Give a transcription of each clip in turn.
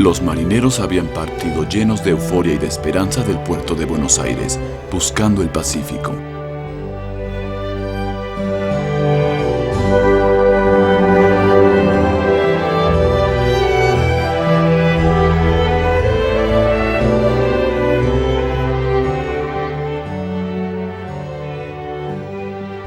Los marineros habían partido llenos de euforia y de esperanza del puerto de Buenos Aires, buscando el Pacífico.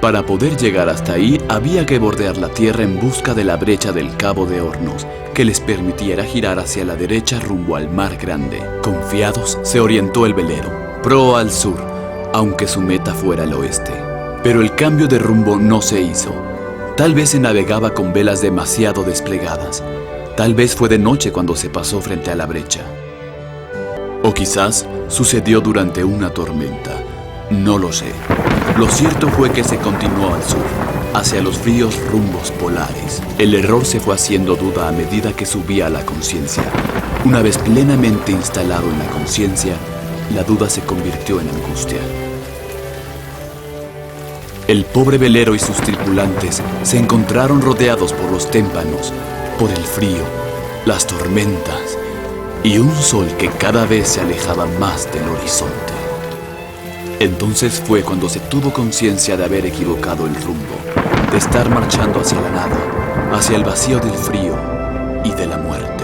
Para poder llegar hasta ahí, había que bordear la tierra en busca de la brecha del Cabo de Hornos, que les permitiera girar hacia la derecha rumbo al Mar Grande. Confiados, se orientó el velero, proa al sur, aunque su meta fuera el oeste. Pero el cambio de rumbo no se hizo. Tal vez se navegaba con velas demasiado desplegadas. Tal vez fue de noche cuando se pasó frente a la brecha. O quizás sucedió durante una tormenta. No lo sé. Lo cierto fue que se continuó al sur, hacia los fríos rumbos polares. El error se fue haciendo duda a medida que subía a la conciencia. Una vez plenamente instalado en la conciencia, la duda se convirtió en angustia. El pobre velero y sus tripulantes se encontraron rodeados por los témpanos, por el frío, las tormentas y un sol que cada vez se alejaba más del horizonte. Entonces fue cuando se tuvo conciencia de haber equivocado el rumbo, de estar marchando hacia la nada, hacia el vacío del frío y de la muerte.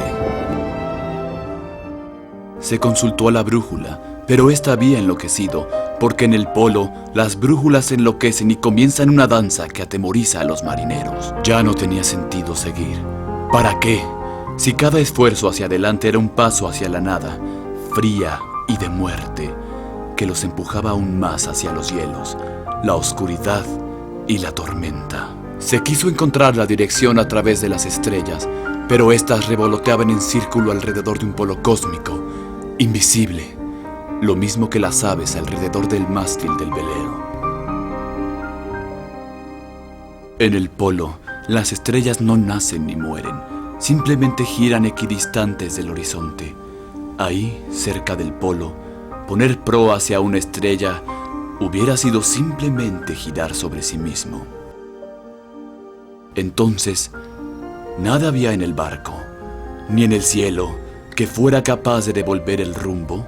Se consultó a la brújula, pero ésta había enloquecido, porque en el polo las brújulas enloquecen y comienzan una danza que atemoriza a los marineros. Ya no tenía sentido seguir. ¿Para qué? Si cada esfuerzo hacia adelante era un paso hacia la nada, fría y de muerte, que los empujaba aún más hacia los hielos, la oscuridad y la tormenta. Se quiso encontrar la dirección a través de las estrellas, pero éstas revoloteaban en círculo alrededor de un polo cósmico, invisible, lo mismo que las aves alrededor del mástil del velero. En el polo, las estrellas no nacen ni mueren, simplemente giran equidistantes del horizonte. Ahí, cerca del polo, poner proa hacia una estrella hubiera sido simplemente girar sobre sí mismo. Entonces, nada había en el barco, ni en el cielo, que fuera capaz de devolver el rumbo.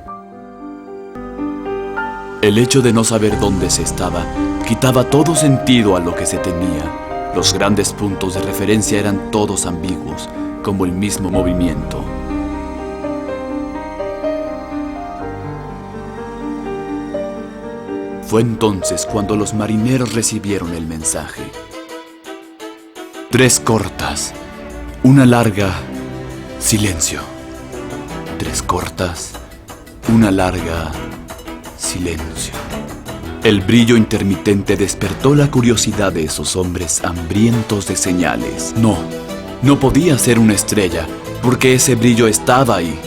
El hecho de no saber dónde se estaba quitaba todo sentido a lo que se temía. Los grandes puntos de referencia eran todos ambiguos, como el mismo movimiento. Fue entonces cuando los marineros recibieron el mensaje. 3 cortas, una larga, silencio. 3 cortas, una larga, silencio. El brillo intermitente despertó la curiosidad de esos hombres hambrientos de señales. No podía ser una estrella, porque ese brillo estaba ahí,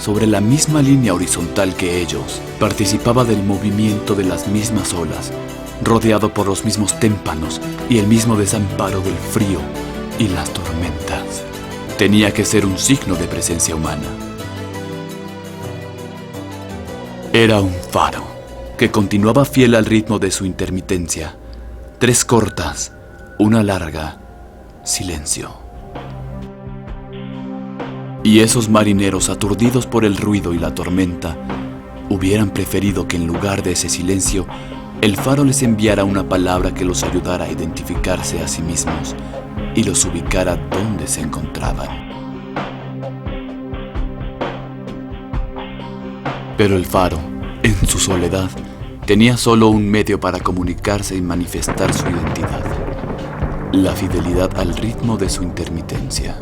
sobre la misma línea horizontal que ellos. Participaba del movimiento de las mismas olas, rodeado por los mismos témpanos y el mismo desamparo del frío y las tormentas. Tenía que ser un signo de presencia humana. Era un faro que continuaba fiel al ritmo de su intermitencia. 3 cortas, una larga, silencio. Y esos marineros, aturdidos por el ruido y la tormenta, hubieran preferido que en lugar de ese silencio, el faro les enviara una palabra que los ayudara a identificarse a sí mismos y los ubicara donde se encontraban. Pero el faro, en su soledad, tenía solo un medio para comunicarse y manifestar su identidad: la fidelidad al ritmo de su intermitencia.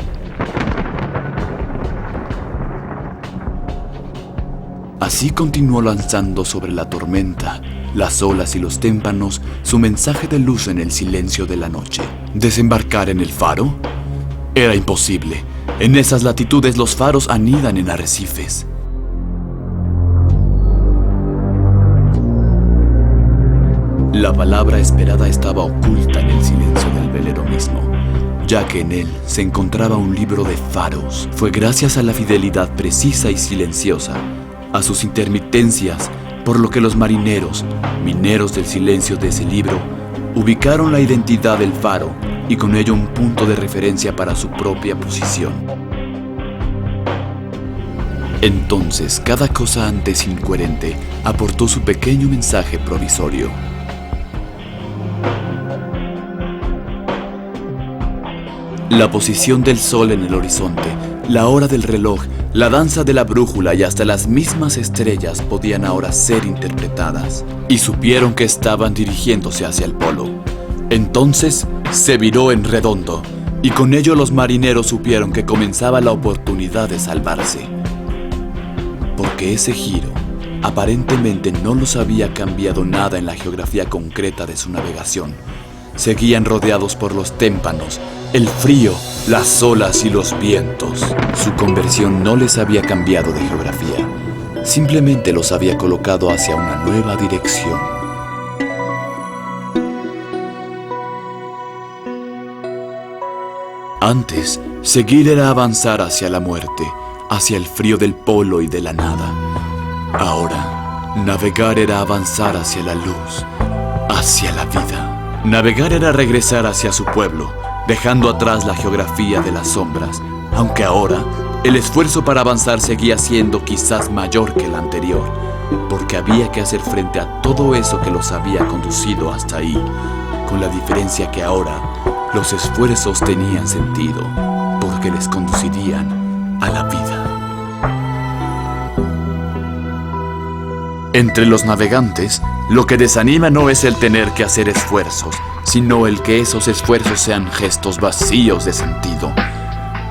Así continuó lanzando sobre la tormenta, las olas y los témpanos su mensaje de luz en el silencio de la noche. ¿Desembarcar en el faro? Era imposible. En esas latitudes los faros anidan en arrecifes. La palabra esperada estaba oculta en el silencio del velero mismo, ya que en él se encontraba un libro de faros. Fue gracias a la fidelidad precisa y silenciosa, a sus intermitencias, por lo que los marineros, mineros del silencio de ese libro, ubicaron la identidad del faro y con ello un punto de referencia para su propia posición. Entonces, cada cosa antes incoherente aportó su pequeño mensaje provisorio. La posición del sol en el horizonte, la hora del reloj, la danza de la brújula y hasta las mismas estrellas podían ahora ser interpretadas, y supieron que estaban dirigiéndose hacia el polo. Entonces se viró en redondo, y con ello los marineros supieron que comenzaba la oportunidad de salvarse. Porque ese giro aparentemente no los había cambiado nada en la geografía concreta de su navegación. Seguían rodeados por los témpanos, el frío, las olas y los vientos. Su conversión no les había cambiado de geografía, simplemente los había colocado hacia una nueva dirección. Antes, seguir era avanzar hacia la muerte, hacia el frío del polo y de la nada. Ahora, navegar era avanzar hacia la luz, hacia la vida. Navegar era regresar hacia su pueblo, dejando atrás la geografía de las sombras, aunque ahora el esfuerzo para avanzar seguía siendo quizás mayor que el anterior, porque había que hacer frente a todo eso que los había conducido hasta ahí, con la diferencia que ahora los esfuerzos tenían sentido, porque les conducirían a la vida. Entre los navegantes, lo que desanima no es el tener que hacer esfuerzos, sino el que esos esfuerzos sean gestos vacíos de sentido.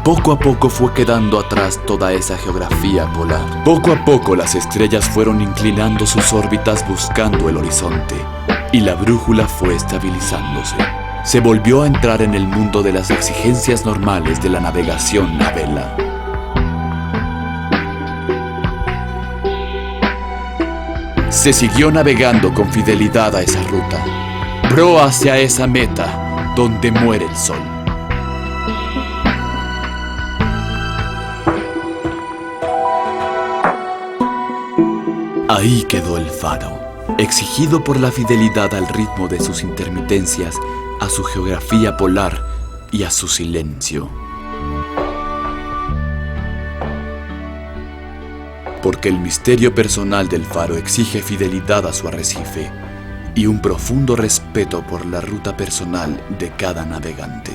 Poco a poco fue quedando atrás toda esa geografía polar. Poco a poco las estrellas fueron inclinando sus órbitas buscando el horizonte, y la brújula fue estabilizándose. Se volvió a entrar en el mundo de las exigencias normales de la navegación a vela. Se siguió navegando con fidelidad a esa ruta, proa hacia esa meta donde muere el sol. Ahí quedó el faro, exigido por la fidelidad al ritmo de sus intermitencias, a su geografía polar y a su silencio. Porque el misterio personal del faro exige fidelidad a su arrecife y un profundo respeto por la ruta personal de cada navegante.